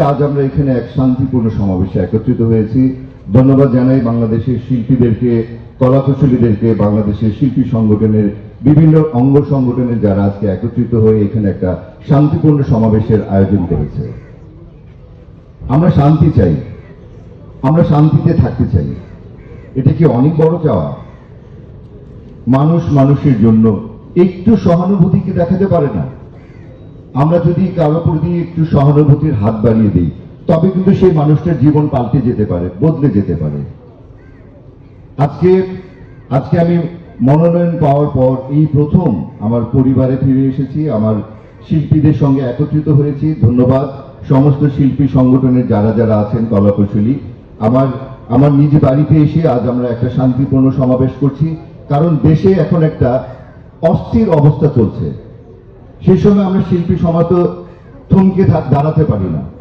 আজ আমরা এখানে এক শান্তিপূর্ণ সমাবেশে একত্রিত হয়েছি। ধন্যবাদ জানাই বাংলাদেশের শিল্পীদেরকে, কলাকুশলীদেরকে, বাংলাদেশের শিল্পী সংগঠনের বিভিন্ন অঙ্গ সংগঠনের যারা আজকে একত্রিত হয়ে এখানে একটা শান্তিপূর্ণ সমাবেশের আয়োজন করেছে। আমরা শান্তি চাই, আমরা শান্তিতে থাকতে চাই। এটা কি অনেক বড় চাওয়া? মানুষ মানুষের জন্য একটু সহানুভূতি কি দেখাতে পারে না? আমরা যদি কারো প্রতি একটু সহানুভূতির হাত বাড়িয়ে দিই, তবে কিন্তু সেই মানুষটার জীবন পাল্টে যেতে পারে, বদলে যেতে পারে। আজকে আমি মনোনয়ন পাওয়ার পর এই প্রথম আমার পরিবারে ফিরে এসেছি, আমার শিল্পীদের সঙ্গে একত্রিত হয়েছি। ধন্যবাদ সমস্ত শিল্পী সংগঠনের যারা যারা আছেন, কলাকুশলী। আমার নিজ বাড়িতে এসে আজ আমরা একটা শান্তিপূর্ণ সমাবেশ করছি, কারণ দেশে এখন একটা অস্থির অবস্থা চলছে। সেই সময় আমরা শিল্পী সমাজ তো থমকে দাঁড়াতে পারি না।